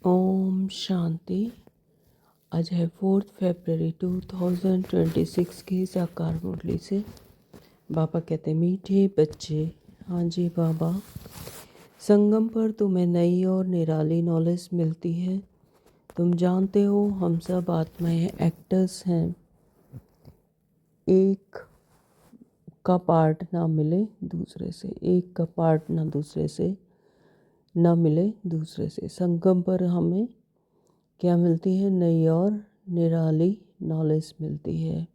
ओम शांति। आज है 4 फरवरी 2026 की साकार मुरली से। बाबा कहते मीठे बच्चे। हाँ जी बाबा, संगम पर तुम्हें नई और निराली नॉलेज मिलती है। तुम जानते हो हम सब आत्माएं एक्टर्स हैं। एक का पार्ट ना मिले दूसरे से, एक का पार्ट ना दूसरे से ना मिले दूसरे से। संगम पर हमें क्या मिलती है? नई और निराली नॉलेज मिलती है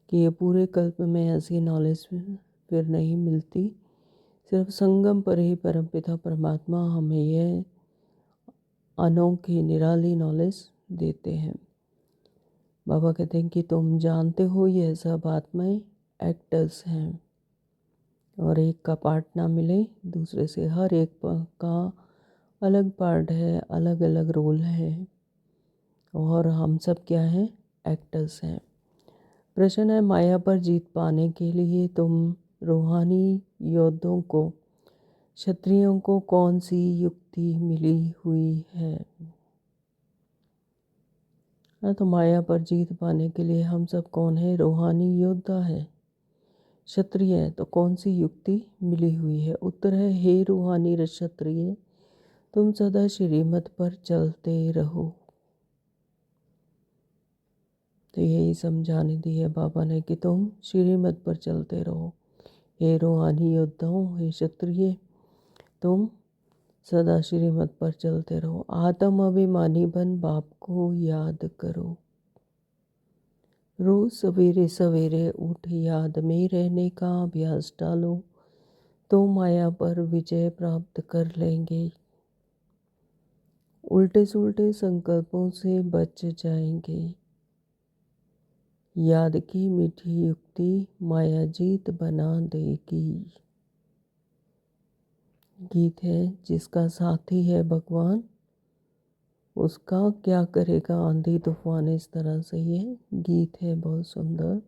कि ये पूरे कल्प में ऐसी नॉलेज फिर नहीं मिलती। सिर्फ संगम पर ही परमपिता परमात्मा हमें यह अनोखी निराली नॉलेज देते हैं। बाबा कहते हैं कि तुम जानते हो यह सब आत्माएं एक्टर्स हैं और एक का पार्ट ना मिले दूसरे से। हर एक का अलग पार्ट है, अलग अलग रोल है और हम सब क्या हैं? एक्टर्स हैं। प्रश्न है, माया पर जीत पाने के लिए तुम रूहानी योद्धों को, क्षत्रियों को कौन सी युक्ति मिली हुई है? तो माया पर जीत पाने के लिए हम सब कौन है? रूहानी योद्धा है, क्षत्रिय है। तो कौन सी युक्ति मिली हुई है? उत्तर है, हे रूहानी क्षत्रिय, तुम सदा श्रीमत पर चलते रहो। तो यही समझाने दी है बाबा ने कि तुम श्रीमत पर चलते रहो। हे रूहानी योद्धाओं, हे क्षत्रिय, तुम सदा श्रीमत पर चलते रहो। आत्म अभिमानी बन बाप को याद करो। रोज सवेरे सवेरे उठ याद में रहने का अभ्यास डालो तो माया पर विजय प्राप्त कर लेंगे। उल्टे सुल्टे संकल्पों से बच जाएंगे। याद की मीठी युक्ति माया जीत बना देगी। गीत है, जिसका साथी है भगवान उसका क्या करेगा आंधी तूफान। इस तरह से ये गीत है, बहुत सुंदर।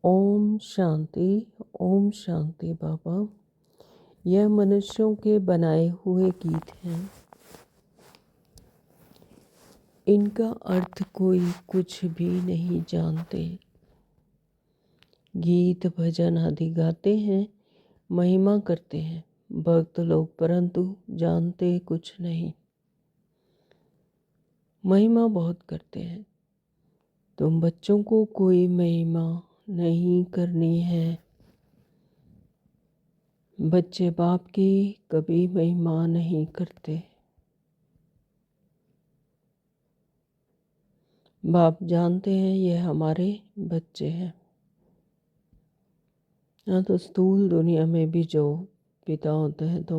ओम शांति। ओम शांति बाबा। यह मनुष्यों के बनाए हुए गीत हैं। इनका अर्थ कोई कुछ भी नहीं जानते। गीत भजन आदि गाते हैं, महिमा करते हैं भक्त लोग, परंतु जानते कुछ नहीं। महिमा बहुत करते हैं। तुम बच्चों को कोई महिमा नहीं करनी है। बच्चे बाप की कभी महिमा नहीं करते। बाप जानते हैं ये हमारे बच्चे हैं। हाँ, तो स्थूल दुनिया में भी जो पिता होते हैं तो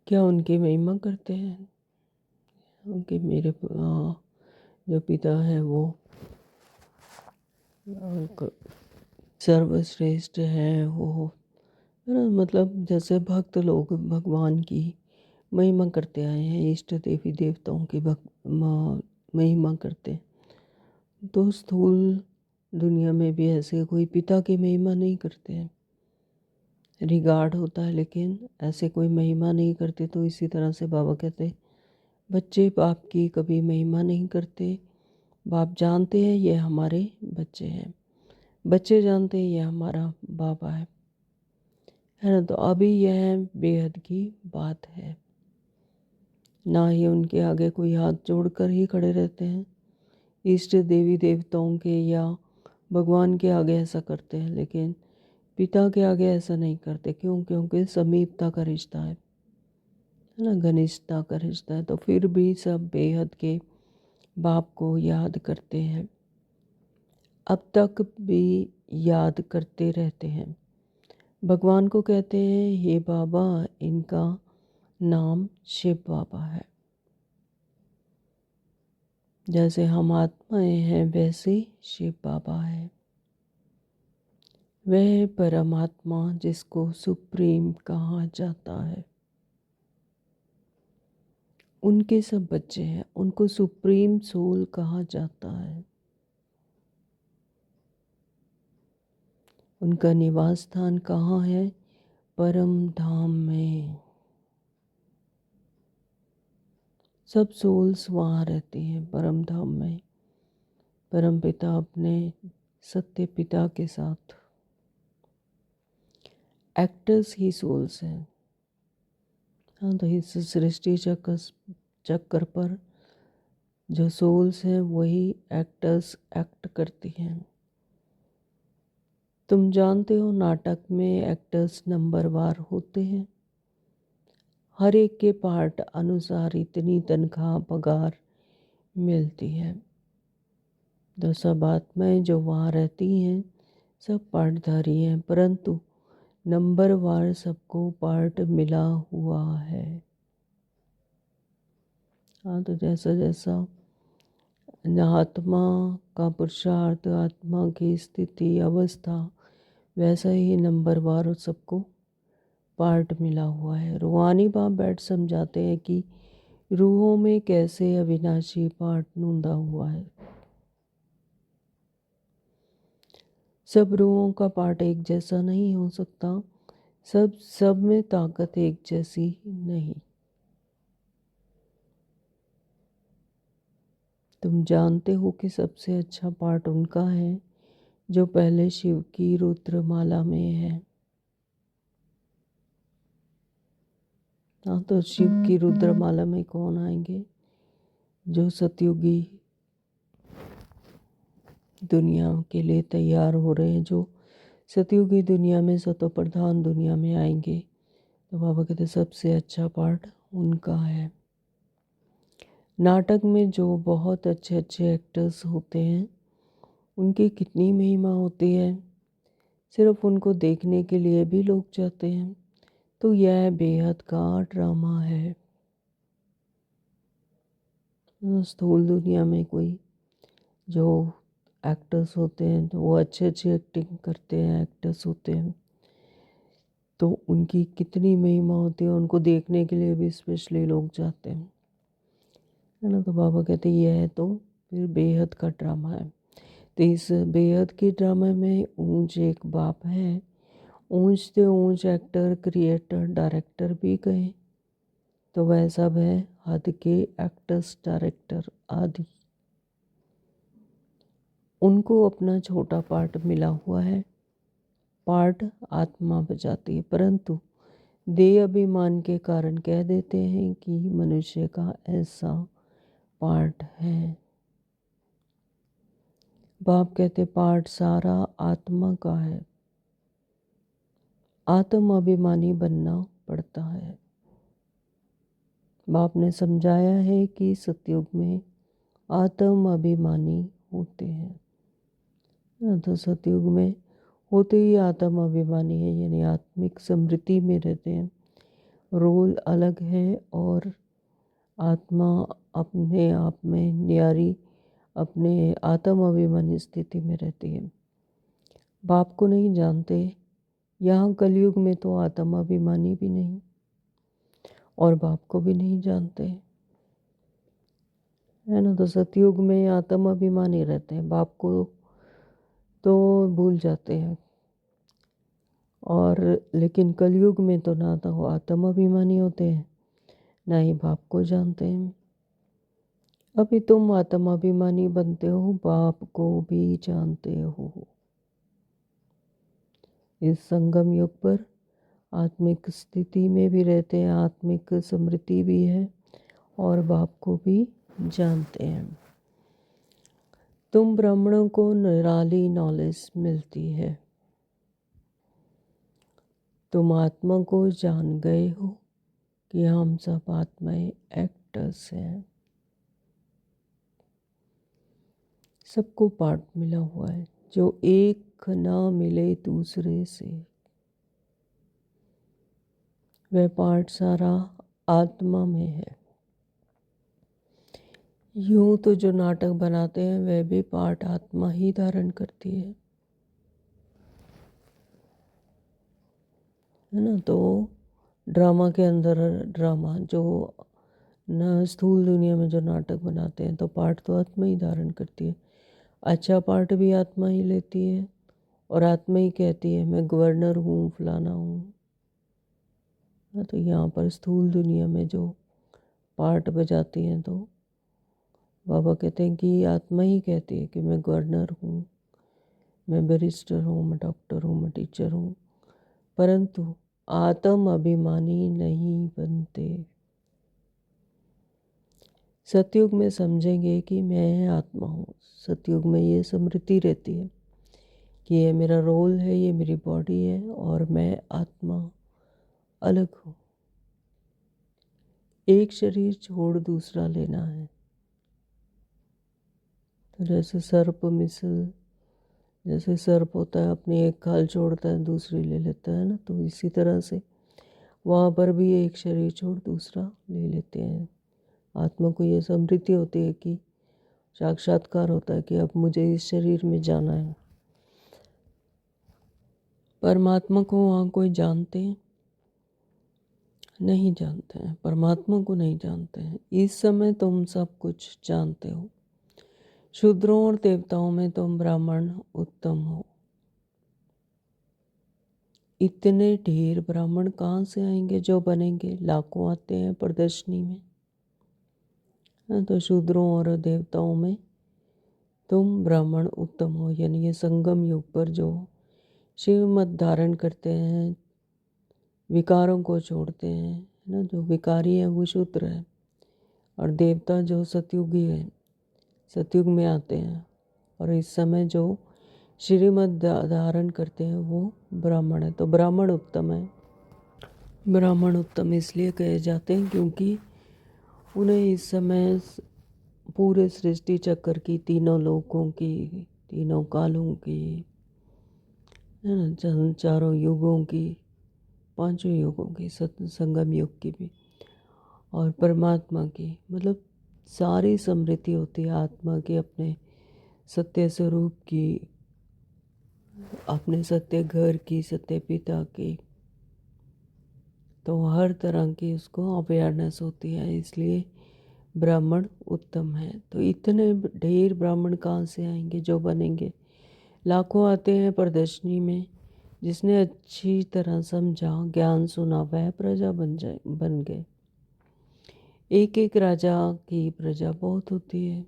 क्या उनकी महिमा करते हैं? उनके मेरे जो पिता है वो सर्वश्रेष्ठ है। वो है ना, मतलब जैसे भक्त लोग भगवान की महिमा करते आए हैं, इष्ट देवी देवताओं की महिमा करते हैं, तो स्थूल दुनिया में भी ऐसे कोई पिता की महिमा नहीं करते हैं। रिगार्ड होता है लेकिन ऐसे कोई महिमा नहीं करते। तो इसी तरह से बाबा कहते बच्चे बाप की कभी महिमा नहीं करते। बाप जानते हैं ये हमारे बच्चे हैं, बच्चे जानते हैं ये हमारा बाबा है ना। तो अभी यह बेहद की बात है। ना ही उनके आगे कोई हाथ जोड़कर ही खड़े रहते हैं। इष्ट देवी देवताओं के या भगवान के आगे ऐसा करते हैं, लेकिन पिता के आगे ऐसा नहीं करते। क्यों? क्योंकि समीपता का रिश्ता है ना, घनिष्ठता का रिश्ता है। तो फिर भी सब बेहद के बाप को याद करते हैं, अब तक भी याद करते रहते हैं। भगवान को कहते हैं हे बाबा, इनका नाम शिव बाबा है। जैसे हम आत्माएं हैं वैसे शिव बाबा है। वह परमात्मा जिसको सुप्रीम कहा जाता है। उनके सब बच्चे हैं, उनको सुप्रीम सोल कहा जाता है। उनका निवास स्थान कहाँ है? परम धाम में। सब सोल्स वहाँ रहती हैं परम धाम में, परम पिता अपने सत्य पिता के साथ। एक्टर्स ही सोल्स हैं। हाँ, तो इस सृष्टि चक्कर पर जो सोल्स हैं वही एक्टर्स एक्ट करती हैं। तुम जानते हो नाटक में एक्टर्स नंबरवार होते हैं। हर एक के पार्ट अनुसार इतनी तनख्वाह पगार मिलती है। तो सब आत्माएं जो वहाँ रहती हैं सब पार्टधारी हैं, परंतु नंबरवार सबको पार्ट मिला हुआ है। हाँ, तो जैसा जैसा आत्मा का पुरुषार्थ, आत्मा की स्थिति अवस्था, वैसा ही नंबरवार सबको पार्ट मिला हुआ है। रूहानी बाप बैठ समझाते हैं कि रूहों में कैसे अविनाशी पार्ट नूंदा हुआ है। सब रूहों का पार्ट एक जैसा नहीं हो सकता, सब में ताकत एक जैसी नहीं। तुम जानते हो कि सबसे अच्छा पार्ट उनका है जो पहले शिव की रुद्रमाला में है। हाँ, तो शिव की रुद्रमाला में कौन आएंगे? जो सतयुगी दुनिया के लिए तैयार हो रहे हैं, जो सतयुगी दुनिया में सतो प्रधान दुनिया में आएंगे। तो बाबा कहते सबसे अच्छा पार्ट उनका है। नाटक में जो बहुत अच्छे अच्छे एक्टर्स होते हैं उनकी कितनी महिमा होती है, सिर्फ उनको देखने के लिए भी लोग जाते हैं। तो यह बेहद का ड्रामा है। स्थूल दुनिया में कोई जो एक्टर्स होते हैं तो वो अच्छे अच्छे एक्टिंग करते हैं, एक्टर्स होते हैं, तो उनकी कितनी महिमा होती है, उनको देखने के लिए भी स्पेशली लोग जाते हैं, है ना। तो बाबा कहते हैं यह है तो फिर बेहद का ड्रामा है। तो इस बेहद के ड्रामा में ऊंच एक बाप है, ऊंच से ऊंच एक्टर, क्रिएटर, डायरेक्टर भी गए, तो वह सब है हद के एक्टर्स, डायरेक्टर आदि। उनको अपना छोटा पार्ट मिला हुआ है, पार्ट आत्मा बजाती है, परंतु देह अभिमान के कारण कह देते हैं कि मनुष्य का ऐसा पार्ट है। बाप कहते पार्ट सारा आत्मा का है, आत्म अभिमानी बनना पड़ता है। बाप ने समझाया है कि सतयुग में आत्म अभिमानी होते हैं। तो सतयुग में होते ही आत्म अभिमानी है, यानी आत्मिक समृद्धि में रहते हैं। रोल अलग है और आत्मा अपने आप में न्यारी अपने आत्म अभिमानी स्थिति में रहती है। बाप को नहीं जानते, यहाँ कलयुग में तो आत्म अभिमानी भी नहीं और बाप को भी नहीं जानते, है ना। तो सतयुग में आत्म अभिमानी रहते हैं, बाप को तो भूल जाते हैं। और लेकिन कलयुग में तो ना तो आत्म अभिमानी होते हैं ना ही बाप को जानते हैं। अभी तुम आत्म अभिमानी बनते हो, बाप को भी जानते हो। इस संगम युग पर आत्मिक स्थिति में भी रहते हैं, आत्मिक समृद्धि भी है और बाप को भी जानते हैं। तुम ब्राह्मणों को निराली नॉलेज मिलती है। तुम आत्मा को जान गए हो कि हम सब आत्माएं एक्टर्स हैं। सबको पार्ट मिला हुआ है, जो एक ना मिले दूसरे से, वह पार्ट सारा आत्मा में है। यूं तो जो नाटक बनाते हैं वह भी पार्ट आत्मा ही धारण करती है ना। तो ड्रामा के अंदर ड्रामा जो न स्थूल दुनिया में जो नाटक बनाते हैं तो पार्ट तो आत्मा ही धारण करती है। अच्छा पार्ट भी आत्मा ही लेती है और आत्मा ही कहती है मैं गवर्नर हूँ, फलाना हूँ। तो यहाँ पर स्थूल दुनिया में जो पार्ट बजाती हैं तो बाबा कहते हैं कि आत्मा ही कहती है कि मैं गवर्नर हूँ, मैं बैरिस्टर हूँ, मैं डॉक्टर हूँ, मैं टीचर हूँ, परंतु आत्म अभिमानी नहीं बनते। सतयुग में समझेंगे कि मैं आत्मा हूँ। सतयुग में ये स्मृति रहती है कि ये मेरा रोल है, ये मेरी बॉडी है और मैं आत्मा अलग हूँ। एक शरीर छोड़ दूसरा लेना है। तो जैसे सर्प मिसल, जैसे सर्प होता है अपनी एक खाल छोड़ता है दूसरी ले लेता है ना, तो इसी तरह से वहाँ पर भी एक शरीर छोड़ दूसरा ले लेते हैं। आत्मा को ये स्मृति होती है कि साक्षात्कार होता है कि अब मुझे इस शरीर में जाना है। परमात्मा को वहाँ कोई जानते हैं? नहीं जानते हैं। परमात्मा को नहीं जानते हैं। इस समय तुम सब कुछ जानते हो। शूद्रों और देवताओं में तुम ब्राह्मण उत्तम हो। इतने ढेर ब्राह्मण कहाँ से आएंगे जो बनेंगे? लाखों आते हैं प्रदर्शनी में। तो शूद्रों और देवताओं में तुम ब्राह्मण उत्तम हो, यानी ये संगम युग पर जो शिव मत धारण करते हैं, विकारों को छोड़ते हैं, है ना, जो विकारी है वो शूद्र है, और देवता जो सतयुगी है, सतयुग में आते हैं, और इस समय जो श्रीमत धारण करते हैं वो ब्राह्मण है। तो ब्राह्मण उत्तम है। ब्राह्मण उत्तम इसलिए कहे जाते हैं क्योंकि उन्हें इस समय पूरे सृष्टि चक्र की, तीनों लोकों की, तीनों कालों की, है ना, चारों युगों की, पांचों युगों की, संगम युग की भी, और परमात्मा की, मतलब सारी समृद्धि होती है आत्मा की, अपने सत्य स्वरूप की, अपने सत्य घर की, सत्य पिता की। तो हर तरह की उसको अवेयरनेस होती है, इसलिए ब्राह्मण उत्तम है। तो इतने ढेर ब्राह्मण कहाँ से आएंगे जो बनेंगे? लाखों आते हैं प्रदर्शनी में। जिसने अच्छी तरह समझा, ज्ञान सुना, वह प्रजा बन गए। एक एक राजा की प्रजा बहुत होती है।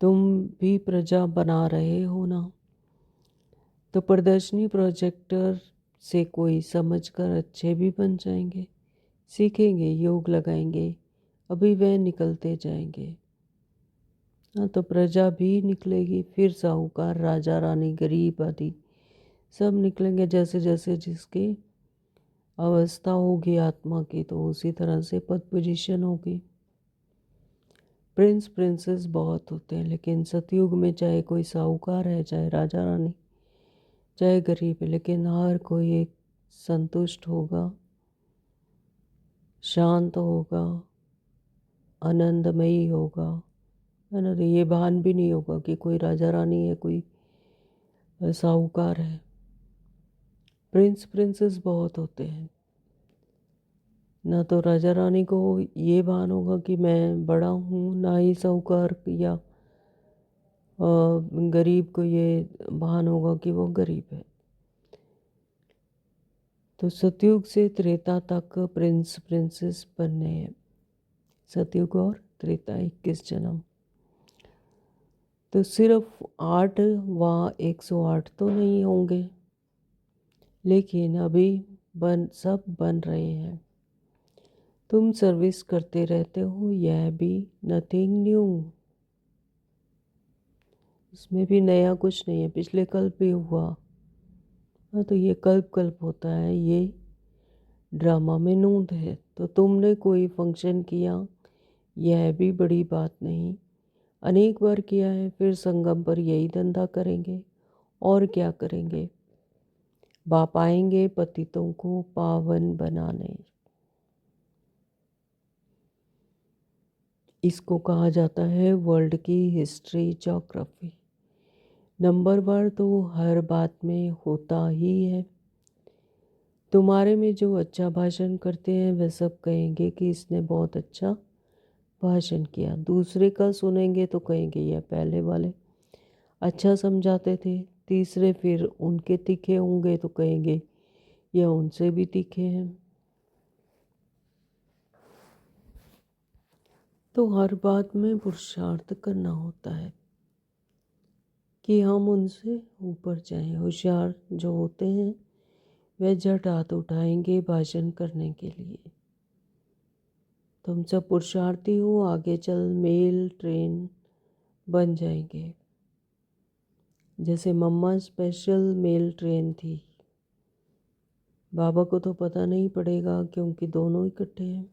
तुम भी प्रजा बना रहे हो ना। तो प्रदर्शनी प्रोजेक्टर से कोई समझकर अच्छे भी बन जाएंगे, सीखेंगे, योग लगाएंगे, अभी वह निकलते जाएंगे। हाँ, तो प्रजा भी निकलेगी, फिर साहूकार, राजा, रानी, गरीब आदि सब निकलेंगे। जैसे जैसे जिसकी अवस्था होगी आत्मा की, तो उसी तरह से पद पोजीशन होगी। प्रिंस प्रिंसेस बहुत होते हैं, लेकिन सतयुग में चाहे कोई साहूकार है, चाहे राजा रानी, चाहे गरीब है, लेकिन हर कोई एक संतुष्ट होगा, शांत होगा, आनंदमयी होगा, है ना। तो ये भान भी नहीं होगा कि कोई राजा रानी है, कोई साहूकार है। प्रिंस प्रिंसेस बहुत होते हैं ना, तो राजा रानी को ये भान होगा कि मैं बड़ा हूँ, ना ही साहूकार या गरीब को ये भान होगा कि वो गरीब है। तो सतयुग से त्रेता तक प्रिंस प्रिंसेस बनने हैं। सतयुग और त्रेता 21 जन्म। तो सिर्फ 8 व 108 तो नहीं होंगे, लेकिन अभी सब बन रहे हैं। तुम सर्विस करते रहते हो, यह भी नथिंग न्यू। इसमें भी नया कुछ नहीं है, पिछले कल्प भी हुआ। हाँ, तो ये कल्प कल्प होता है, ये ड्रामा में नूंद है। तो तुमने कोई फंक्शन किया, यह भी बड़ी बात नहीं, अनेक बार किया है, फिर संगम पर यही धंधा करेंगे और क्या करेंगे? बाप आएंगे पतितों को पावन बनाने। इसको कहा जाता है वर्ल्ड की हिस्ट्री ज्योग्राफी। नंबर वन तो हर बात में होता ही है। तुम्हारे में जो अच्छा भाषण करते हैं वे सब कहेंगे कि इसने बहुत अच्छा भाषण किया। दूसरे का सुनेंगे तो कहेंगे यह पहले वाले अच्छा समझाते थे। तीसरे फिर उनके तीखे होंगे तो कहेंगे यह उनसे भी तीखे हैं। तो हर बात में पुरुषार्थ करना होता है कि हम उनसे ऊपर जाएं। होशियार जो होते हैं वे झट हाथ उठाएंगे भाषण करने के लिए। तुम सब पुरुषार्थी हो, आगे चल मेल ट्रेन बन जाएंगे। जैसे मम्मा स्पेशल मेल ट्रेन थी। बाबा को तो पता नहीं पड़ेगा क्योंकि दोनों इकट्ठे हैं।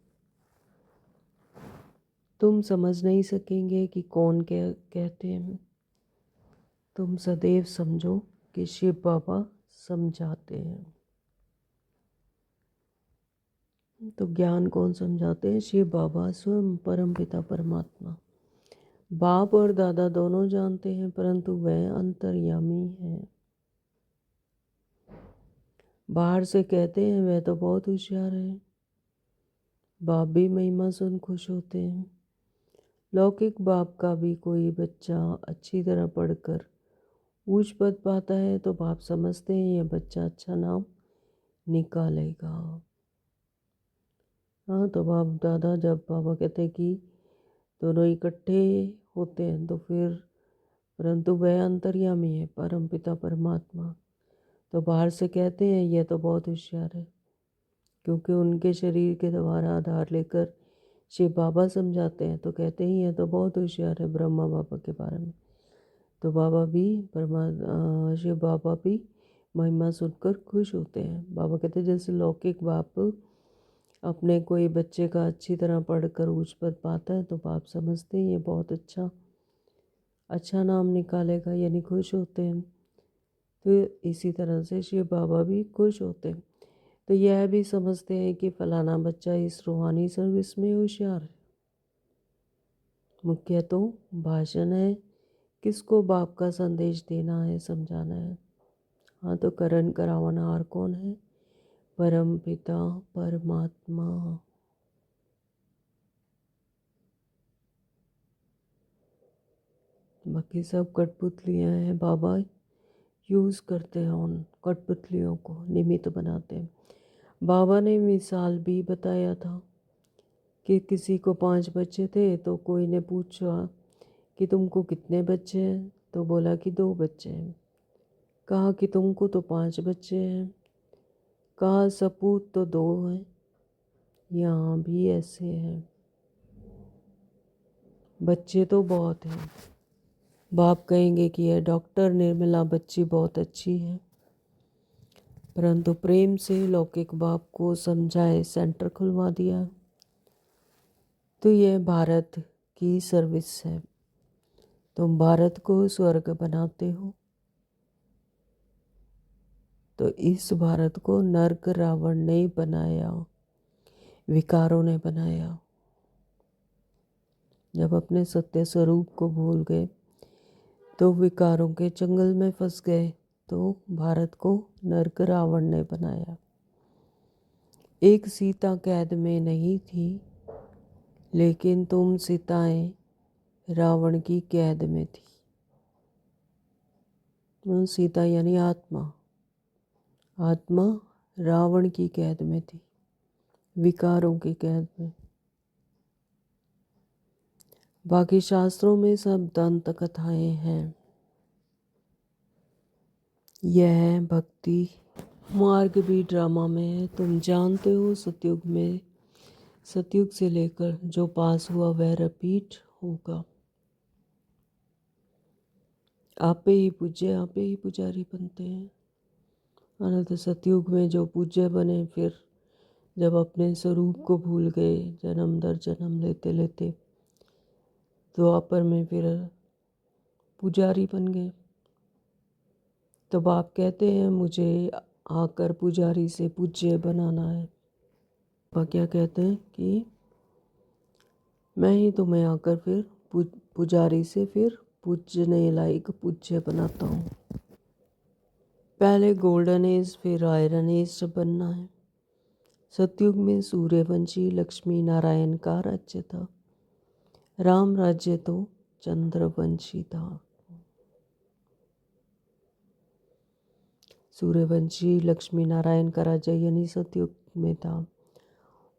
तुम समझ नहीं सकेंगे कि कौन क्या कहते हैं। तुम सदैव समझो कि शिव बाबा समझाते हैं। तो ज्ञान कौन समझाते हैं? शिव बाबा स्वयं परम पिता परमात्मा। बाप और दादा दोनों जानते हैं, परंतु वह अंतर्यामी है। बाहर से कहते हैं वह तो बहुत होशियार है। बाप भी महिमा सुन खुश होते हैं। लौकिक बाप का भी कोई बच्चा अच्छी तरह पढ़कर ऊंच पद पाता है तो बाप समझते हैं यह बच्चा अच्छा नाम निकालेगा। हाँ, तो बाप दादा जब बाबा कहते हैं कि दोनों इकट्ठे होते हैं तो फिर परंतु वह अंतर्यामी है, परम पिता परमात्मा। तो बाहर से कहते हैं यह तो बहुत होशियार है, क्योंकि उनके शरीर के द्वारा आधार लेकर शिव बाबा समझाते हैं तो कहते हैं यह तो बहुत होशियार है ब्रह्मा बाबा के बारे में। तो बाबा भी शिव बाबा भी महिमा सुनकर खुश होते हैं। बाबा कहते हैं जैसे लौकिक बाप अपने कोई बच्चे का अच्छी तरह पढ़कर उच्च पद पाता है तो बाप समझते हैं ये बहुत अच्छा नाम निकालेगा, यानी खुश होते हैं। तो इसी तरह से शिव बाबा भी खुश होते हैं। तो यह भी समझते हैं कि फलाना बच्चा इस रूहानी सर्विस में होशियार है। मुख्य तो भाषण है, किसको बाप का संदेश देना है, समझाना है। हाँ, तो करण करावनहार कौन है? परम पिता परमात्मा। बाकी सब कठपुतलियाँ हैं। बाबा यूज़ करते हैं उन कठपुतलियों को, निमित्त बनाते हैं। बाबा ने मिसाल भी बताया था कि किसी को 5 बच्चे थे तो कोई ने पूछा कि तुमको कितने बच्चे हैं? तो बोला कि 2 बच्चे हैं। कहा कि तुमको तो 5 बच्चे हैं। कहा सपूत तो 2 हैं। यहाँ भी ऐसे हैं, बच्चे तो बहुत हैं। बाप कहेंगे कि यह डॉक्टर निर्मला बच्ची बहुत अच्छी है, परंतु प्रेम से लौकिक बाप को समझाए सेंटर खुलवा दिया। तो यह भारत की सर्विस है। तुम भारत को स्वर्ग बनाते हो तो इस भारत को नर्क रावण ने बनाया, विकारों ने बनाया। जब अपने सत्य स्वरूप को भूल गए तो विकारों के जंगल में फंस गए, तो भारत को नर्क रावण ने बनाया। एक सीता कैद में नहीं थी, लेकिन तुम सीताएं रावण की कैद में थी। सीता यानी आत्मा, आत्मा रावण की कैद में थी, विकारों की कैद में। बाकी शास्त्रों में सब दंत कथाएं हैं। यह भक्ति मार्ग भी ड्रामा में है। तुम जानते हो सतयुग में, सतयुग से लेकर जो पास हुआ वह रिपीट होगा। आपे ही पूज्य, आपे ही पुजारी बनते हैं। अनंत सतयुग में जो पूज्य बने, फिर जब अपने स्वरूप को भूल गए जन्म दर जन्म लेते लेते, तो द्वापर में फिर पुजारी बन गए। तो बाप कहते हैं मुझे आकर पुजारी से पूज्य बनाना है। पापा क्या कहते हैं कि मैं ही तुम्हें आकर फिर पुजारी से फिर पूजने लायक पूज्य बनाता हूँ। पहले गोल्डन एज फिर आयरन एज बनना है। सतयुग में सूर्यवंशी लक्ष्मी नारायण का राज्य था। राम राज्य तो चंद्रवंशी था। सूर्यवंशी लक्ष्मी नारायण का राज्य यानी सतयुग में था,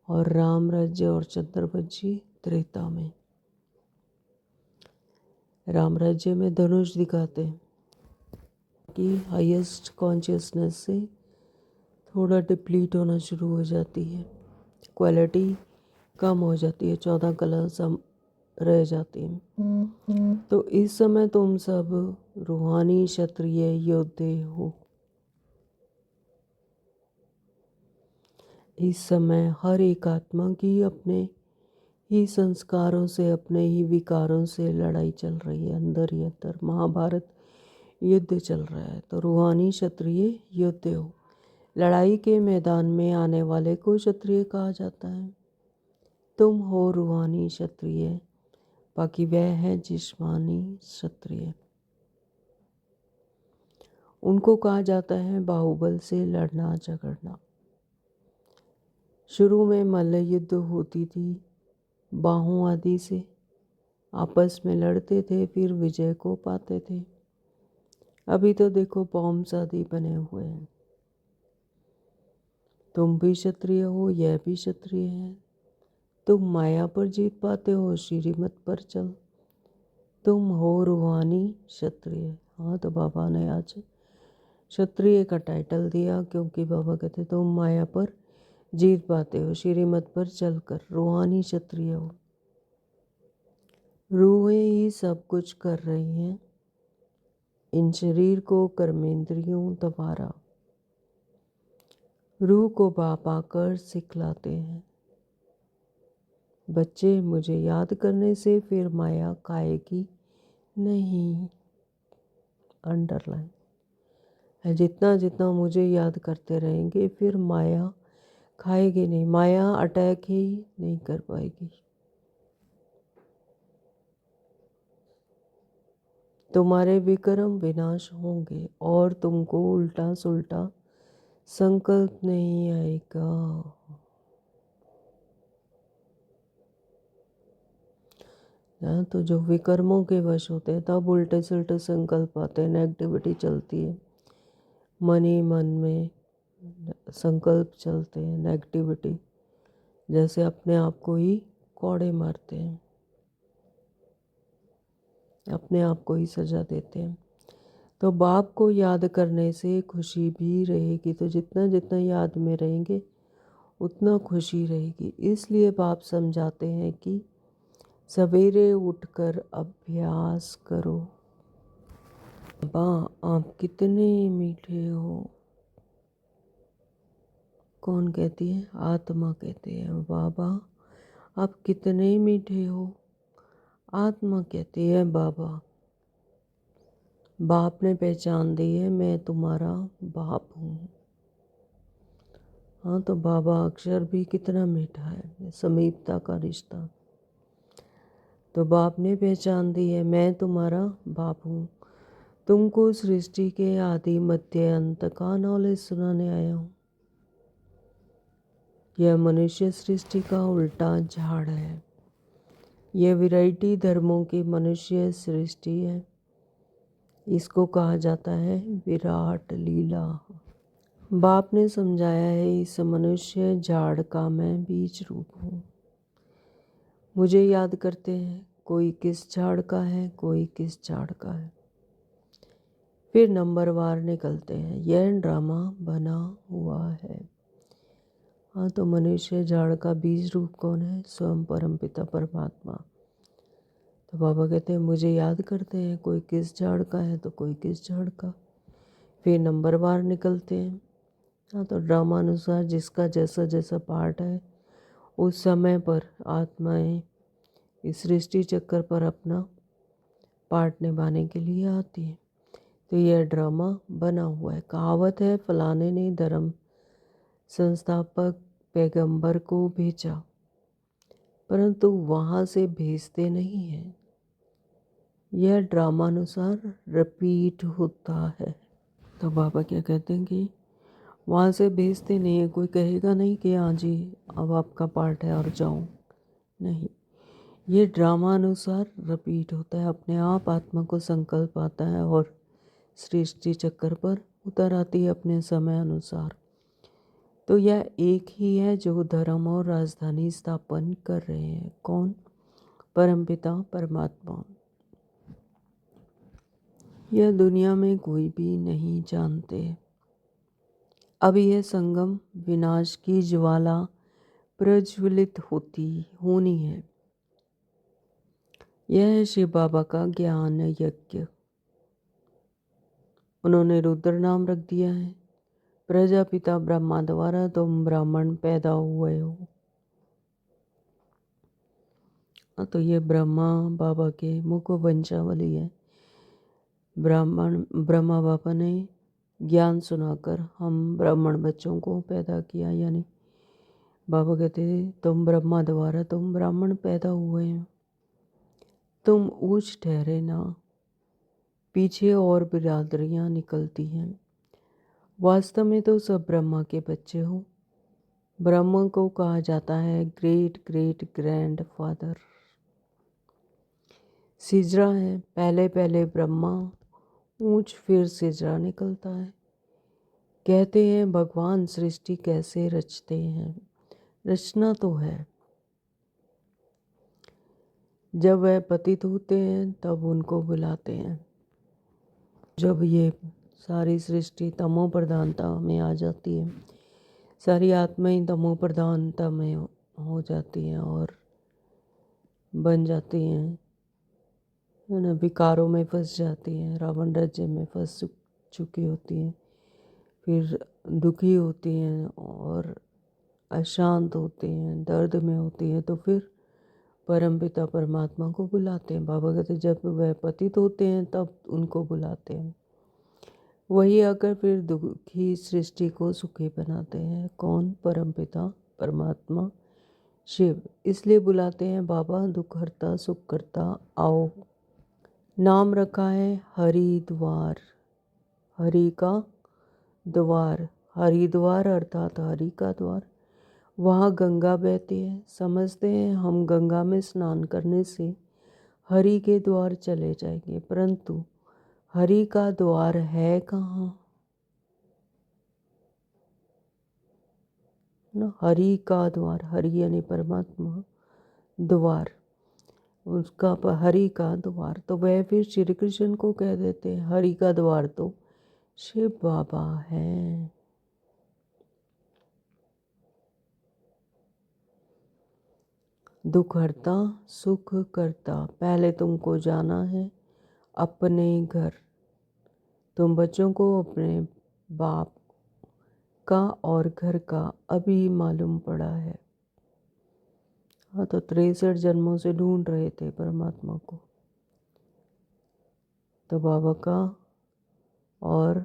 और राम राज्य और चंद्रवंशी त्रेता में। राम राज्य में धनुष दिखाते हैं कि हाईएस्ट कॉन्शियसनेस से थोड़ा डिप्लीट होना शुरू हो जाती है, क्वालिटी कम हो जाती है, 14 कलर्स हम रह जाते हैं। तो इस समय तुम सब रूहानी क्षत्रिय योद्धे हो। इस समय हर एक आत्मा की अपने ही संस्कारों से, अपने ही विकारों से लड़ाई चल रही है, अंदर ही अंदर महाभारत युद्ध चल रहा है। तो रूहानी क्षत्रिय योद्धे हो। लड़ाई के मैदान में आने वाले को क्षत्रिय कहा जाता है। तुम हो रूहानी क्षत्रिय, बाकी वह है जिस्मानी क्षत्रिय। उनको कहा जाता है बाहुबल से लड़ना झगड़ना। शुरू में मल्ल युद्ध होती थी, बाहों आदि से आपस में लड़ते थे, फिर विजय को पाते थे। अभी तो देखो बॉम्ब्स आदि बने हुए हैं। तुम भी क्षत्रिय हो, यह भी क्षत्रिय है। तुम माया पर जीत पाते हो, श्रीमत पर चल। तुम हो रूहानी क्षत्रिय। हाँ, तो बाबा ने आज क्षत्रिय का टाइटल दिया, क्योंकि बाबा कहते तुम माया पर जीत पाते हो, श्रीमत पर चलकर रूहानी क्षत्रिय हो। रूहें ही सब कुछ कर रही हैं इन शरीर को, कर्मेंद्रियों द्वारा। रूह को बाप आकर सिखलाते हैं, बच्चे मुझे याद करने से फिर माया खाएगी नहीं। अंडरलाइन है, जितना जितना मुझे याद करते रहेंगे फिर माया खाएगी नहीं, माया अटैक ही नहीं कर पाएगी। तुम्हारे विक्रम विनाश होंगे और तुमको उल्टा सुल्टा संकल्प नहीं आएगा। तो जो विकर्मों के वश होते हैं तब उल्टे सुल्टे संकल्प आते हैं, नेगेटिविटी चलती है, मन ही मन में संकल्प चलते हैं, नेगेटिविटी, जैसे अपने आप को ही कोड़े मारते हैं, अपने आप को ही सजा देते हैं। तो बाप को याद करने से खुशी भी रहेगी। तो जितना जितना याद में रहेंगे उतना खुशी रहेगी। इसलिए बाप समझाते हैं कि सवेरे उठकर अभ्यास करो। बाबा आप कितने मीठे हो। कौन कहती है? आत्मा कहती है बाबा आप कितने मीठे हो। आत्मा कहती है बाबा बाप ने पहचान दी है, मैं तुम्हारा बाप हूँ। हाँ, तो बाबा अक्षर भी कितना मीठा है, समीपता का रिश्ता। तो बाप ने पहचान दी है, मैं तुम्हारा बाप हूँ। तुमको सृष्टि के आदि मध्य अंत का नॉलेज सुनाने आया हूँ। यह मनुष्य सृष्टि का उल्टा झाड़ है। यह वैरायटी धर्मों की मनुष्य सृष्टि है। इसको कहा जाता है विराट लीला। बाप ने समझाया है इस मनुष्य झाड़ का मैं बीज रूप हूँ। मुझे याद करते हैं, कोई किस झाड़ का है, कोई किस झाड़ का है, फिर नंबरवार निकलते हैं। यह ड्रामा बना हुआ है। हाँ, तो मनुष्य झाड़ का बीज रूप कौन है? स्वयं परमपिता परमात्मा। तो बाबा कहते हैं मुझे याद करते हैं, कोई किस झाड़ का है तो कोई किस झाड़ का, फिर नंबरवार निकलते हैं। हाँ, तो ड्रामा अनुसार जिसका जैसा जैसा पार्ट है उस समय पर आत्माएं इस सृष्टि चक्कर पर अपना पार्ट निभाने के लिए आती हैं। तो यह ड्रामा बना हुआ है। कहावत है फलाने ने धर्म संस्थापक पैगंबर को भेजा, परंतु वहाँ से भेजते नहीं हैं। यह ड्रामानुसार रिपीट होता है। तो बाबा क्या कहते हैं कि वहाँ से भेजते नहीं है। कोई कहेगा नहीं कि हाँ जी अब आपका पार्ट है और जाओ, नहीं। ये ड्रामा अनुसार रिपीट होता है। अपने आप आत्मा को संकल्प आता है और सृष्टि चक्कर पर उतर आती है अपने समय अनुसार। तो यह एक ही है जो धर्म और राजधानी स्थापन कर रहे हैं। कौन? परमपिता परमात्मा। यह दुनिया में कोई भी नहीं जानते। अब यह संगम विनाश की ज्वाला प्रज्वलित होनी है। यह है शिव बाबा का ज्ञान यज्ञ। उन्होंने रुद्र नाम रख दिया है। प्रजापिता ब्रह्मा द्वारा तुम ब्राह्मण पैदा हुए हो। तो ये ब्रह्मा बाबा के मुख वंशावली है। ब्रह्मा बाबा ने ज्ञान सुनाकर हम ब्राह्मण बच्चों को पैदा किया, यानी बाबा कहते तुम ब्रह्मा द्वारा तुम ब्राह्मण पैदा हुए हो। तुम ऊंच ठहरे ना, पीछे और बिरादरियां निकलती हैं। वास्तव में तो सब ब्रह्मा के बच्चे हो। ब्रह्मा को कहा जाता है ग्रेट ग्रेट ग्रैंड फादर। सिजरा है, पहले पहले ब्रह्मा, ऊंच फिर सिजरा निकलता है। कहते हैं भगवान सृष्टि कैसे रचते हैं। रचना तो है। जब वह पतित होते हैं तब उनको बुलाते हैं। जब ये सारी सृष्टि तमो प्रधानता में आ जाती है, सारी आत्माएं तमो प्रधानता में हो जाती हैं और बन जाती हैं, है ना, विकारों में फंस जाती हैं, रावण राज्य में फंस चुकी होती हैं, फिर दुखी होती हैं और अशांत होती हैं, दर्द में होती हैं, तो फिर परमपिता परमात्मा को बुलाते हैं। बाबा कहते जब वह पतित होते हैं तब उनको बुलाते हैं। वही आकर फिर दुखी सृष्टि को सुखी बनाते हैं। कौन? परमपिता परमात्मा शिव। इसलिए बुलाते हैं बाबा दुखहर्ता सुखकर्ता आओ। नाम रखा है हरिद्वार। हरि का द्वार, हरिद्वार अर्थात हरि का द्वार। वहाँ गंगा बहती है। समझते हैं हम गंगा में स्नान करने से हरि के द्वार चले जाएंगे, परंतु हरि का द्वार है कहाँ ना। हरि का द्वार, हरि यानी परमात्मा, द्वार उसका हरि का द्वार, तो वह फिर श्री कृष्ण को कह देते हैं हरि का द्वार तो शिव बाबा है। दुखहर्ता सुख करता। पहले तुमको जाना है अपने घर। तुम बच्चों को अपने बाप का और घर का अभी मालूम पड़ा है। हाँ, तो 63 जन्मों से ढूंढ रहे थे परमात्मा को। तो बाबा का और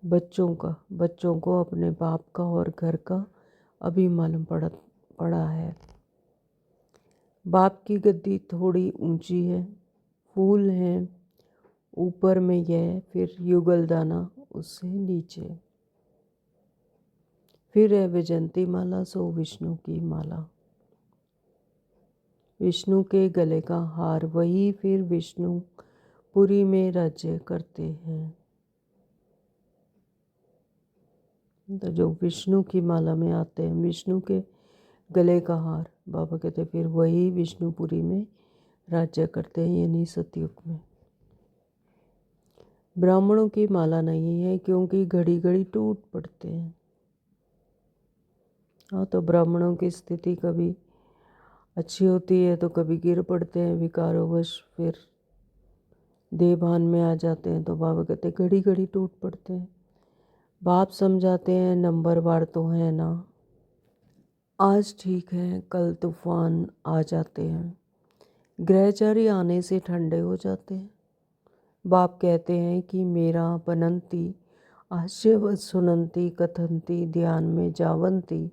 बच्चों को अपने बाप का और घर का अभी मालूम पड़ा है। बाप की गद्दी थोड़ी ऊंची है, फूल हैं ऊपर में यह, फिर युगल दाना उससे नीचे, फिर है वैजयंती माला सो विष्णु की माला। विष्णु के गले का हार, वही फिर विष्णु पुरी में राज्य करते हैं। तो जो विष्णु की माला में आते हैं, विष्णु के गले का हार, बाबा कहते फिर वही विष्णुपुरी में राज्य करते हैं, यानी सतयुग में। ब्राह्मणों की माला नहीं है क्योंकि घड़ी घड़ी टूट पड़ते हैं। हाँ, तो ब्राह्मणों की स्थिति कभी अच्छी होती है तो कभी गिर पड़ते हैं विकारोवश, फिर देहभान में आ जाते हैं। तो बाबा कहते घड़ी घड़ी टूट पड़ते हैं। बाप समझाते हैं नंबरवार तो है ना, आज ठीक है कल तूफान आ जाते हैं। ग्रहचारी आने से ठंडे हो जाते हैं। बाप कहते हैं कि मेरा बनंती आश्यवत सुनंती कथंती ध्यान में जावंती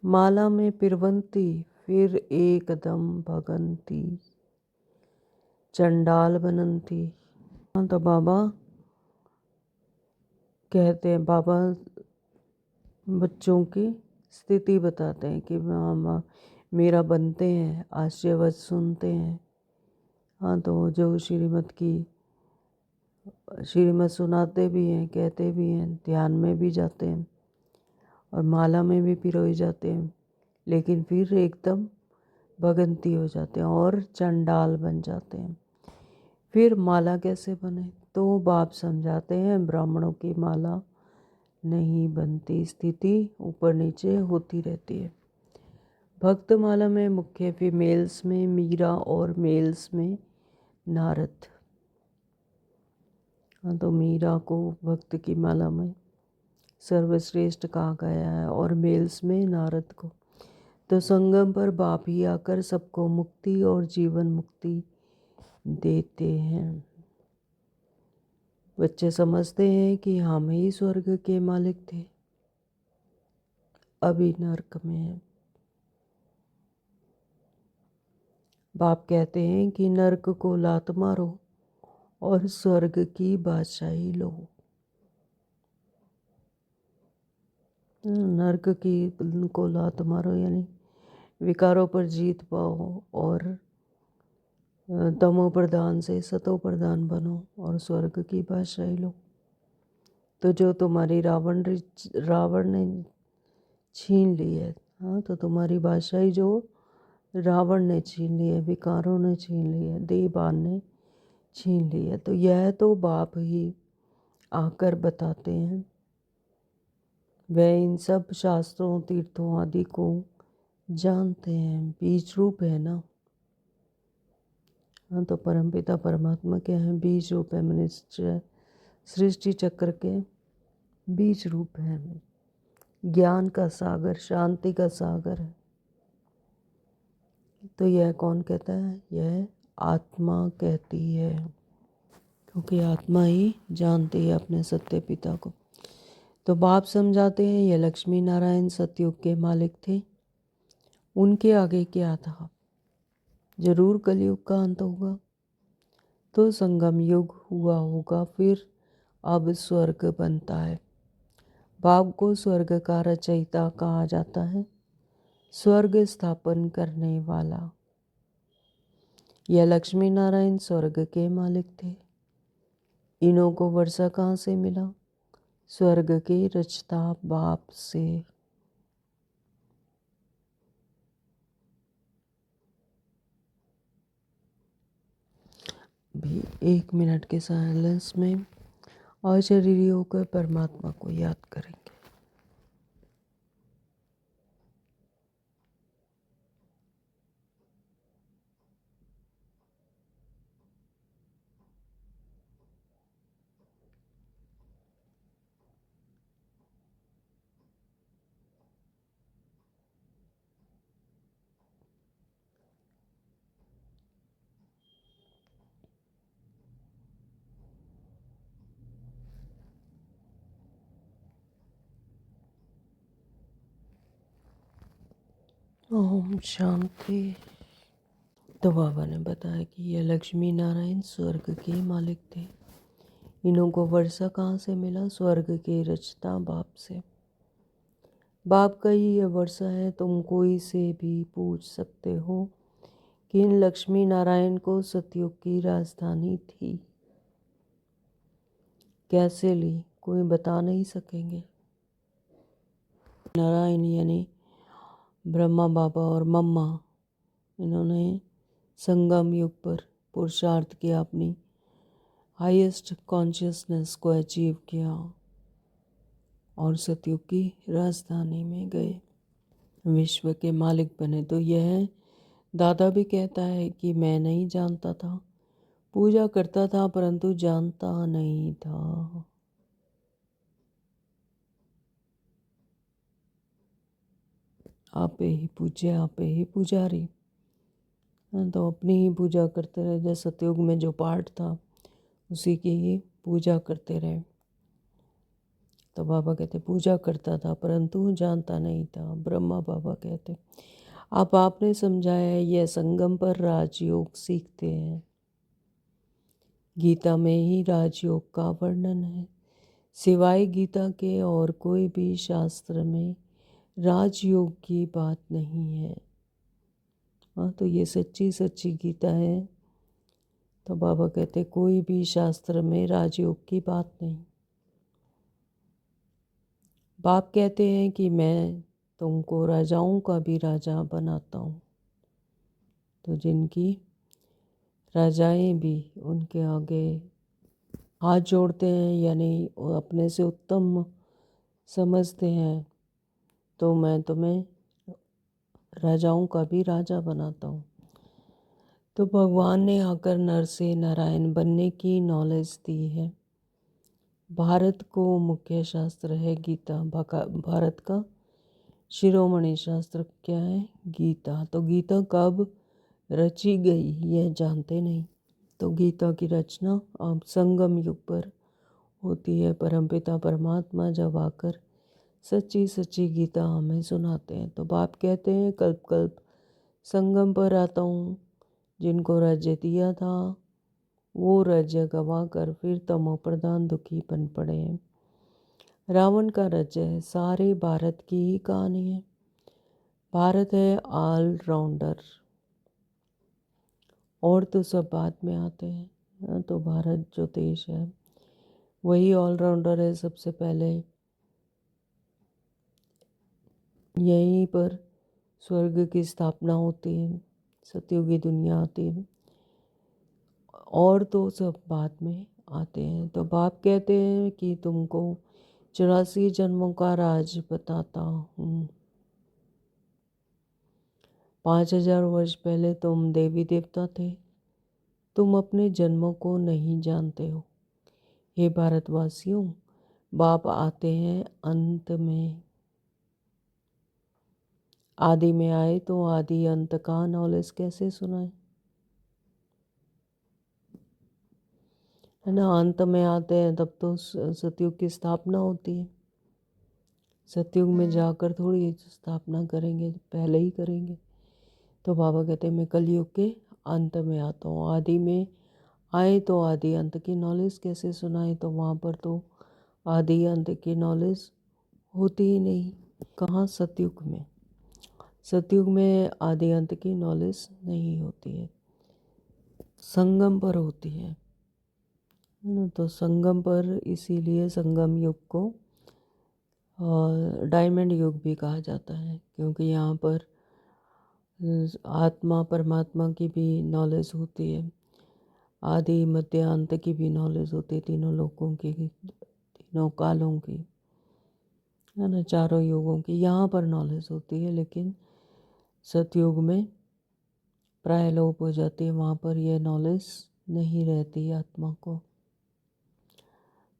माला में पिरवंती फिर एकदम भगंती चंडाल बनंती। हाँ, तो बाबा कहते हैं, बाबा बच्चों की स्थिति बताते हैं कि मामा मेरा बनते हैं, आश्यवत सुनते हैं। हाँ, तो जो श्रीमत सुनाते भी हैं, कहते भी हैं, ध्यान में भी जाते हैं और माला में भी पिरोए जाते हैं, लेकिन फिर एकदम भगंती हो जाते हैं और चंडाल बन जाते हैं। फिर माला कैसे बने? तो बाप समझाते हैं ब्राह्मणों की माला नहीं बनती, स्थिति ऊपर नीचे होती रहती है। भक्तमाला में मुख्य फीमेल्स में मीरा और मेल्स में नारद। हाँ, तो मीरा को भक्त की माला में सर्वश्रेष्ठ कहा गया है और मेल्स में नारद को। तो संगम पर बाप ही आकर सबको मुक्ति और जीवन मुक्ति देते हैं। बच्चे समझते हैं कि हम ही स्वर्ग के मालिक थे, अभी नरक में है। बाप कहते हैं कि नरक को लात मारो और स्वर्ग की बादशाही लो। नरक की को लात मारो यानी विकारों पर जीत पाओ और तमो प्रधान से सतो प्रधान बनो और स्वर्ग की बादशाही लो। तो जो तुम्हारी रावण ने छीन ली है, हाँ, तो तुम्हारी बादशाही जो रावण ने छीन ली है, विकारों ने छीन ली है, देवबान ने छीन ली है। तो यह तो बाप ही आकर बताते हैं। वह इन सब शास्त्रों तीर्थों आदि को जानते हैं, बीज रूप है ना। हाँ, तो परमपिता परमात्मा क्या है? बीज रूप है, मनुष्य सृष्टि चक्र के बीज रूप है। ज्ञान का सागर, शांति का सागर है। तो यह कौन कहता है? यह आत्मा कहती है, क्योंकि आत्मा ही जानती है अपने सत्य पिता को। तो बाप समझाते हैं यह लक्ष्मी नारायण सतयुग के मालिक थे। उनके आगे क्या था? जरूर कलयुग का अंत होगा, तो संगम युग हुआ होगा, फिर अब स्वर्ग बनता है। बाप को स्वर्ग का रचयिता कहा जाता है, स्वर्ग स्थापन करने वाला। यह लक्ष्मी नारायण स्वर्ग के मालिक थे। इन्हों को वर्षा कहाँ से मिला? स्वर्ग के रचता बाप से। भी 1 मिनट के साइलेंस में अशरीरी होकर परमात्मा को याद करेंगे। ओम शांति। तो बाबा ने बताया कि यह लक्ष्मी नारायण स्वर्ग के मालिक थे। इन्हों को वर्षा कहाँ से मिला? स्वर्ग के रचता बाप से। बाप का ही यह वर्षा है। तुम कोई से भी पूछ सकते हो कि इन लक्ष्मी नारायण को सतयुग की राजधानी थी कैसे ली, कोई बता नहीं सकेंगे। नारायण यानी ब्रह्मा बाबा और मम्मा, इन्होंने संगम युग पर पुरुषार्थ किया, अपनी हाईएस्ट कॉन्शियसनेस को अचीव किया और सतयुग की राजधानी में गए, विश्व के मालिक बने। तो यह दादा भी कहता है कि मैं नहीं जानता था, पूजा करता था परंतु जानता नहीं था। आपे ही पूज्य, आपे ही पुजारी। तो अपनी ही पूजा करते रहे। जैसे सतयुग में जो पाठ था उसी की ही पूजा करते रहे। तो बाबा कहते पूजा करता था परंतु जानता नहीं था। ब्रह्मा बाबा कहते अब आपने समझाया यह संगम पर राजयोग सीखते हैं। गीता में ही राजयोग का वर्णन है। सिवाय गीता के और कोई भी शास्त्र में राजयोग की बात नहीं है। हाँ, तो ये सच्ची सच्ची गीता है। तो बाबा कहते कोई भी शास्त्र में राजयोग की बात नहीं। बाप कहते हैं कि मैं तुमको राजाओं का भी राजा बनाता हूँ। तो जिनकी राजाएं भी उनके आगे हाथ जोड़ते हैं, यानी वो अपने से उत्तम समझते हैं, तो मैं तुम्हें राजाओं का भी राजा बनाता हूँ। तो भगवान ने आकर नर से नारायण बनने की नॉलेज दी है। भारत को मुख्य शास्त्र है गीता। भारत का शिरोमणि शास्त्र क्या है? गीता। तो गीता कब रची गई यह जानते नहीं। तो गीता की रचना अब संगम युग पर होती है। परमपिता परमात्मा जब आकर सच्ची सच्ची गीता हमें सुनाते हैं, तो बाप कहते हैं कल्प कल्प संगम पर आता हूँ। जिनको राज्य दिया था वो राज्य गवा कर फिर तमो प्रधान दुखी बन पड़े हैं। रावण का राज्य है, सारे भारत की ही कहानी है। भारत है ऑलराउंडर, और तो सब बाद में आते हैं। तो भारत जो देश है वही ऑलराउंडर है। सबसे पहले यहीं पर स्वर्ग की स्थापना होती है, सतयुगी दुनिया आती है, और तो सब बाद में आते हैं। तो बाप कहते हैं कि तुमको 84 जन्मों का राज बताता हूँ। 5000 वर्ष पहले तुम देवी देवता थे, तुम अपने जन्मों को नहीं जानते हो। हे भारतवासियों, बाप आते हैं अंत में। आदि में आए तो आदि अंत का नॉलेज कैसे सुनाए, है ना। अंत में आते हैं तब तो सतयुग की स्थापना होती है। सतयुग में जाकर थोड़ी स्थापना करेंगे, पहले ही करेंगे। तो बाबा कहते हैं मैं कलयुग के अंत में आता हूँ। आदि में आए तो आदि अंत की नॉलेज कैसे सुनाए, तो वहाँ पर तो आदि अंत की नॉलेज होती ही नहीं। कहाँ? सतयुग में। सतयुग में आदि अंत की नॉलेज नहीं होती है, संगम पर होती है ना। तो संगम पर इसीलिए संगम युग को डायमंड युग भी कहा जाता है, क्योंकि यहाँ पर आत्मा परमात्मा की भी नॉलेज होती है, आदि मध्य अंत की भी नॉलेज होती है, तीनों लोकों की, तीनों कालों की, है ना, चारों युगों की यहाँ पर नॉलेज होती है। लेकिन सतयुग में प्राय लोप हो जाती है, वहाँ पर यह नॉलेज नहीं रहती आत्मा को।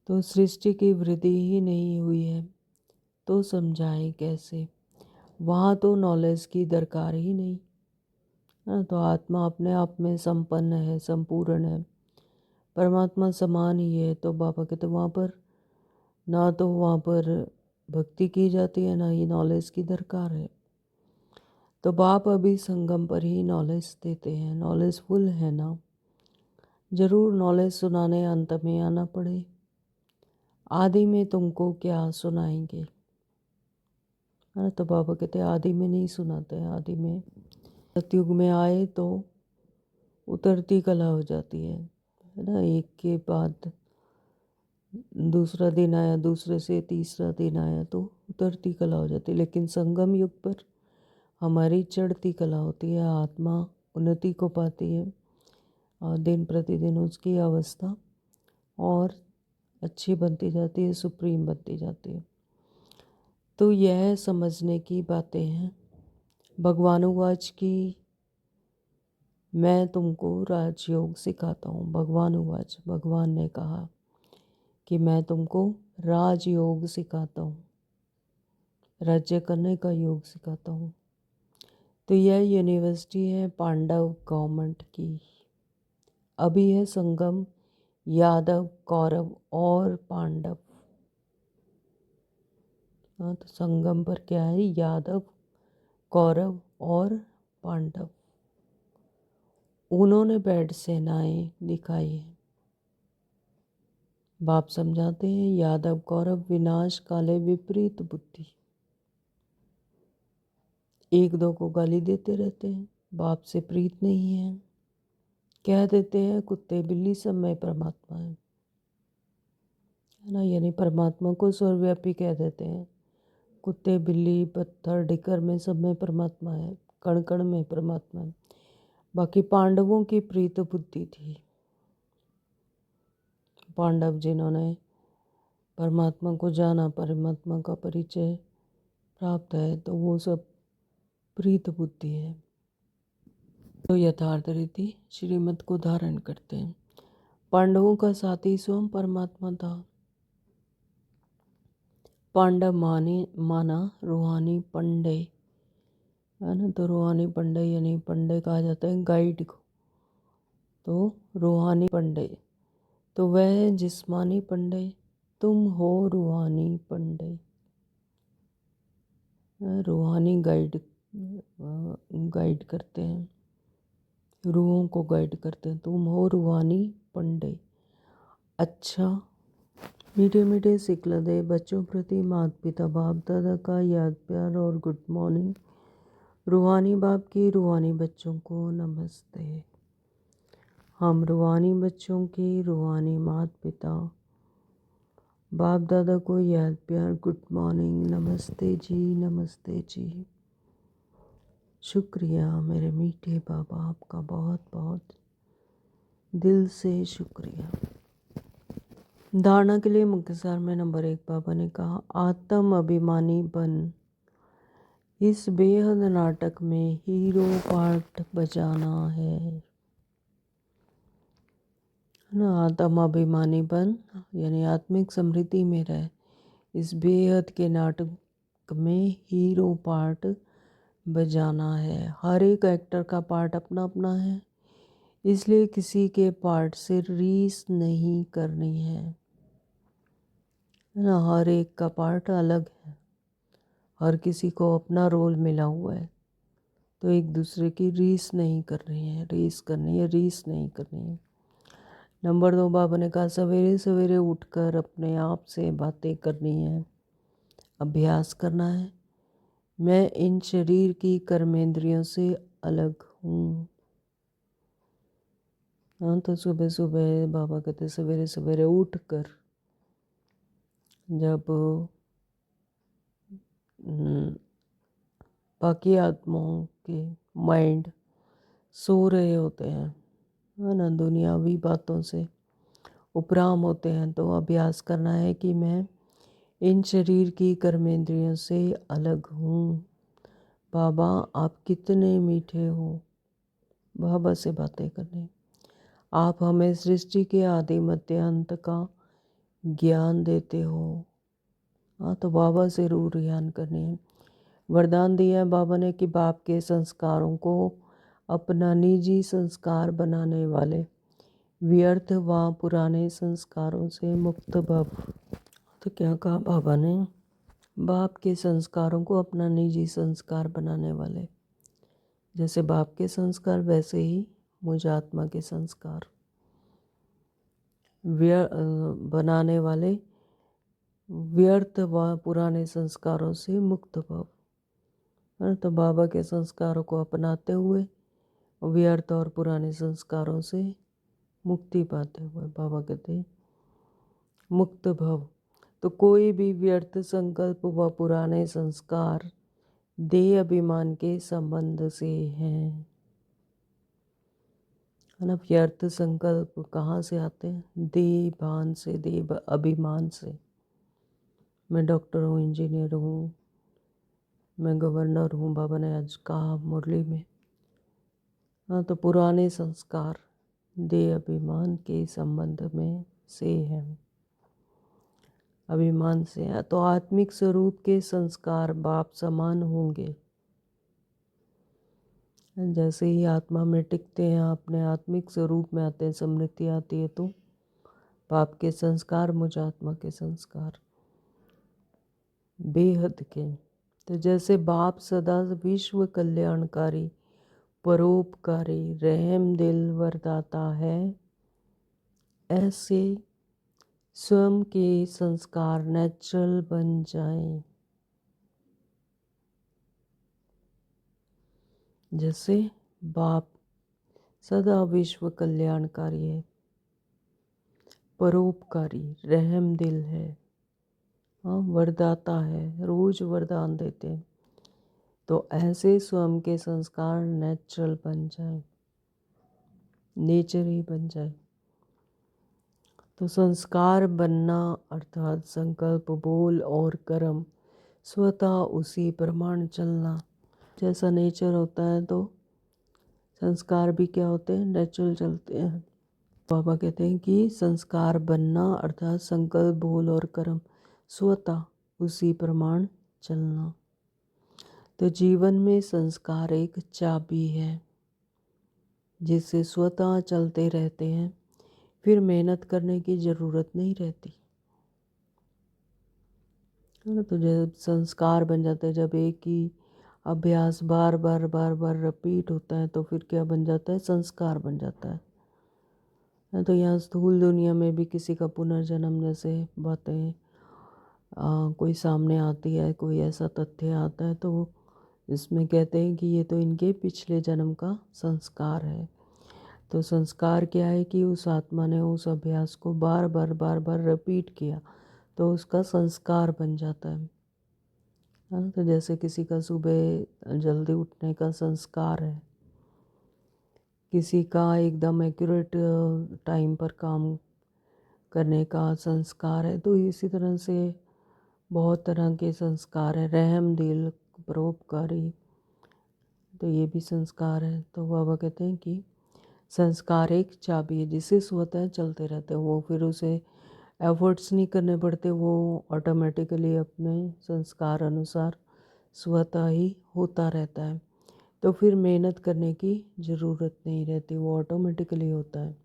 तो सृष्टि की वृद्धि ही नहीं हुई है तो समझाएं कैसे, वहाँ तो नॉलेज की दरकार ही नहीं, है। तो आत्मा अपने आप में संपन्न है, संपूर्ण है, परमात्मा समान ही है। तो बाबा कहते वहाँ पर ना तो वहाँ पर भक्ति की जाती है, ना ही नॉलेज की दरकार है। तो बाप अभी संगम पर ही नॉलेज देते हैं। नॉलेजफुल है ना, जरूर नॉलेज सुनाने अंत में आना पड़े। आदि में तुमको क्या सुनाएंगे, है ना। तो बाबा कहते आदि में नहीं सुनाते हैं। आदि में सतयुग में आए तो उतरती कला हो जाती है ना। एक के बाद दूसरा दिन आया, दूसरे से तीसरा दिन आया, तो उतरती कला हो जाती है। लेकिन संगम युग पर हमारी चढ़ती कला होती है, आत्मा उन्नति को पाती है और दिन प्रतिदिन उसकी अवस्था और अच्छी बनती जाती है, सुप्रीम बनती जाती है। तो यह समझने की बातें हैं। भगवानुवाच की मैं तुमको राजयोग सिखाता हूँ। भगवानुवाच, भगवान ने कहा कि मैं तुमको राजयोग सिखाता हूँ, राज्य करने का योग सिखाता हूँ। तो यह यूनिवर्सिटी है पांडव गवर्नमेंट की। अभी है संगम यादव, कौरव और पांडव। हाँ, तो संगम पर क्या है? यादव, कौरव और पांडव। उन्होंने बैठ सेनाएं दिखाई हैं। बाप समझाते हैं यादव कौरव विनाश काले विपरीत बुद्धि। एक दो को गाली देते रहते हैं, बाप से प्रीत नहीं है, कह देते हैं कुत्ते बिल्ली सब में परमात्मा है ना। यानी परमात्मा को सर्वव्यापी कह देते हैं। कुत्ते बिल्ली पत्थर ढिकर में सब में परमात्मा है, कण कण में परमात्मा है। बाकी पांडवों की प्रीत बुद्धि थी। पांडव जिन्होंने परमात्मा को जाना, परमात्मा का परिचय प्राप्त है, तो वो सब प्रीत बुद्धि है, तो यथार्थ रीति श्रीमत को धारण करते हैं। पांडवों का साथी स्वयं परमात्मा था। पांडव माना रूहानी पंडे है ना, तो रूहानी पंडे यानी पंडे कहा जाता है गाइड को, तो रूहानी पंडे। तो वह जिस्मानी पंडे, तुम हो रूहानी पंडे। रूहानी गाइड करते हैं, रूहों को गाइड करते हैं। तुम हो रूहानी पंडे। अच्छा, मीठे मीठे सिकलदे बच्चों प्रति माता पिता बाप दादा का याद प्यार और गुड मॉर्निंग। रूहानी बाप की रूहानी बच्चों को नमस्ते। हम रूहानी बच्चों की रूहानी माता पिता बाप दादा को याद प्यार गुड मॉर्निंग, नमस्ते जी, नमस्ते जी। शुक्रिया मेरे मीठे बाबा, आपका बहुत बहुत दिल से शुक्रिया। धारणा के लिए मुख्तसर में नंबर 1 बाबा ने कहा, आत्म अभिमानी बन। इस बेहद नाटक में हीरो पार्ट बजाना है ना। आत्म अभिमानी बन यानी आत्मिक समृद्धि में रह। इस बेहद के नाटक में हीरो पार्ट बजाना है। हर एक एक्टर का पार्ट अपना अपना है, इसलिए किसी के पार्ट से रीस नहीं करनी है ना। हर एक का पार्ट अलग है, हर किसी को अपना रोल मिला हुआ है, तो एक दूसरे की रीस नहीं करनी है। रीस नहीं करनी है। नंबर 2 बाबा ने कहा, सवेरे सवेरे उठकर अपने आप से बातें करनी है, अभ्यास करना है। मैं इन शरीर की कर्मेंद्रियों से अलग हूँ। हाँ, तो सुबह सुबह बाबा कहते सवेरे सवेरे उठकर जब बाकी आत्माओं के माइंड सो रहे होते हैं, है ना, दुनियावी बातों से उपराम होते हैं, तो अभ्यास करना है कि मैं इन शरीर की कर्मेंद्रियों से अलग हूँ। बाबा आप कितने मीठे हो। बाबा से बातें करनी। आप हमें सृष्टि के आदि मध्य अंत का ज्ञान देते हो। हाँ, तो बाबा से रूह ज्ञान करनी है। वरदान दिया है बाबा ने कि बाप के संस्कारों को अपना निजी संस्कार बनाने वाले व्यर्थ व पुराने संस्कारों से मुक्त भव। तो क्या कहा बाबा ने, बाप के संस्कारों को अपना निजी संस्कार बनाने वाले, जैसे बाप के संस्कार वैसे ही मुझ आत्मा के संस्कार बनाने वाले व्यर्थ व पुराने संस्कारों से मुक्त भव। तो बाबा के संस्कारों को अपनाते हुए व्यर्थ और पुराने संस्कारों से मुक्ति पाते हुए बाबा कहते मुक्त भव। तो कोई भी व्यर्थ संकल्प व पुराने संस्कार देह अभिमान के संबंध से हैं, है ना। व्यर्थ संकल्प कहाँ से आते हैं? देह भान से, देह अभिमान से। मैं डॉक्टर हूँ, इंजीनियर हूँ, मैं गवर्नर हूँ, बाबा ने आज कहा मुरली में। हाँ, तो पुराने संस्कार देह अभिमान के संबंध में से हैं, अभिमान से है। तो आत्मिक स्वरूप के संस्कार बाप समान होंगे। जैसे ही आत्मा में टिकते हैं, अपने आत्मिक स्वरूप में आते हैं, समृद्धि आती है, तो बाप के संस्कार मुझ आत्मा के संस्कार बेहद के। तो जैसे बाप सदा विश्व कल्याणकारी, परोपकारी, रहम दिल वरदाता है, ऐसे स्वयं के संस्कार नेचुरल बन जाएं। जैसे बाप सदा विश्व कल्याणकारी है, परोपकारी, रहम दिल है, हाँ, वरदाता है, रोज वरदान देते हैं, तो ऐसे स्वयं के संस्कार नेचुरल बन जाए। नेचर ही बन जाए। तो संस्कार बनना अर्थात संकल्प, बोल और कर्म स्वतः उसी प्रमाण चलना। जैसा नेचर होता है तो संस्कार भी क्या होते हैं, नेचुरल चलते हैं। बाबा कहते हैं कि संस्कार बनना अर्थात संकल्प, बोल और कर्म स्वतः उसी प्रमाण चलना। तो जीवन में संस्कार एक चाबी है जिससे स्वतः चलते रहते हैं, फिर मेहनत करने की ज़रूरत नहीं रहती है ना। तो जब संस्कार बन जाते हैं, जब एक ही अभ्यास बार बार बार बार रिपीट होता है तो फिर क्या बन जाता है, संस्कार बन जाता है। तो यहाँ स्थूल दुनिया में भी किसी का पुनर्जन्म जैसे बातें कोई सामने आती है, कोई ऐसा तथ्य आता है तो इसमें कहते हैं कि ये तो इनके पिछले जन्म का संस्कार है। तो संस्कार क्या है कि उस आत्मा ने उस अभ्यास को बार बार बार रिपीट किया तो उसका संस्कार बन जाता है ना। तो जैसे किसी का सुबह जल्दी उठने का संस्कार है, किसी का एकदम एक्यूरेट टाइम पर काम करने का संस्कार है, तो इसी तरह से बहुत तरह के संस्कार हैं। रहम दिल, परोपकारी, तो ये भी संस्कार है। तो बाबा कहते हैं कि संस्कार एक चाबी है जिसे स्वतः चलते रहते हैं, वो फिर उसे एफर्ट्स नहीं करने पड़ते, वो ऑटोमेटिकली अपने संस्कार अनुसार स्वतः ही होता रहता है। तो फिर मेहनत करने की ज़रूरत नहीं रहती, वो ऑटोमेटिकली होता है।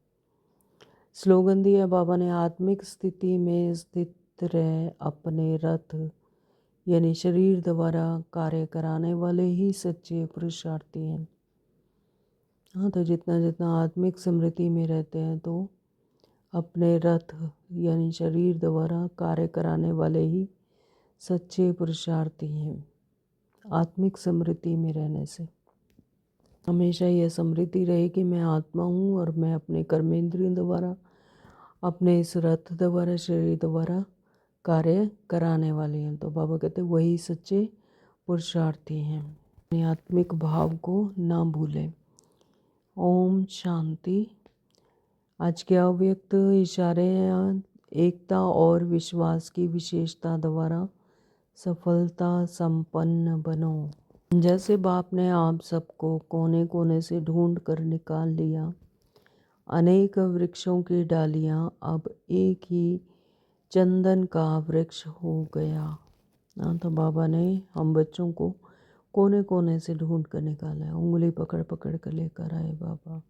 स्लोगन दिया बाबा ने, आत्मिक स्थिति में स्थित रह अपने रथ, यानी शरीर द्वारा कार्य कराने वाले ही सच्चे पुरुषार्थी हैं। हाँ, तो जितना जितना आत्मिक स्मृति में रहते हैं तो अपने रथ यानी शरीर द्वारा कार्य कराने वाले ही सच्चे पुरुषार्थी हैं। आत्मिक स्मृति में रहने से हमेशा यह स्मृति रहे कि मैं आत्मा हूँ और मैं अपने कर्मेंद्रियों द्वारा, अपने इस रथ द्वारा, शरीर द्वारा कार्य कराने वाले हैं। तो बाबा कहते वही सच्चे पुरुषार्थी हैं। अपने आत्मिक भाव को ना भूलें। ओम शांति। आज के अव्यक्त इशारे हैं, एकता और विश्वास की विशेषता द्वारा सफलता संपन्न बनो। जैसे बाप ने आप सबको कोने कोने से ढूंढ कर निकाल लिया, अनेक वृक्षों की डालियां अब एक ही चंदन का वृक्ष हो गया। तो बाबा ने हम बच्चों को कोने कोने से ढूंढ कर निकाला है, उंगली पकड़ पकड़ कर लेकर आए बाबा।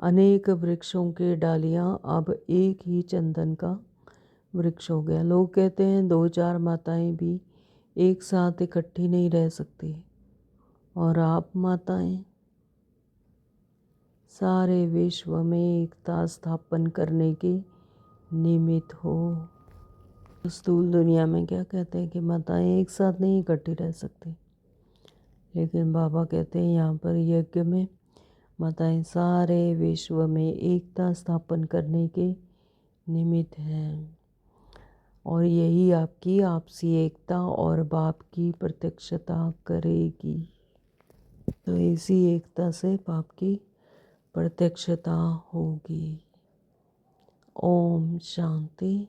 अनेक वृक्षों के डालियां अब एक ही चंदन का वृक्ष हो गया। लोग कहते हैं 2-4 माताएं भी एक साथ इकट्ठी नहीं रह सकती, और आप माताएं सारे विश्व में एकता स्थापन करने के निमित्त हो। स्थूल दुनिया में क्या कहते हैं कि माताएं एक साथ नहीं इकट्ठी रह सकती, लेकिन बाबा कहते हैं यहाँ पर यज्ञ में माताएं सारे विश्व में एकता स्थापन करने के निमित्त हैं, और यही आपकी आपसी एकता और बाप की प्रत्यक्षता करेगी। तो इसी एकता से बाप की प्रत्यक्षता होगी। Om Shanti.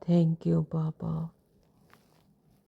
Thank you Baba.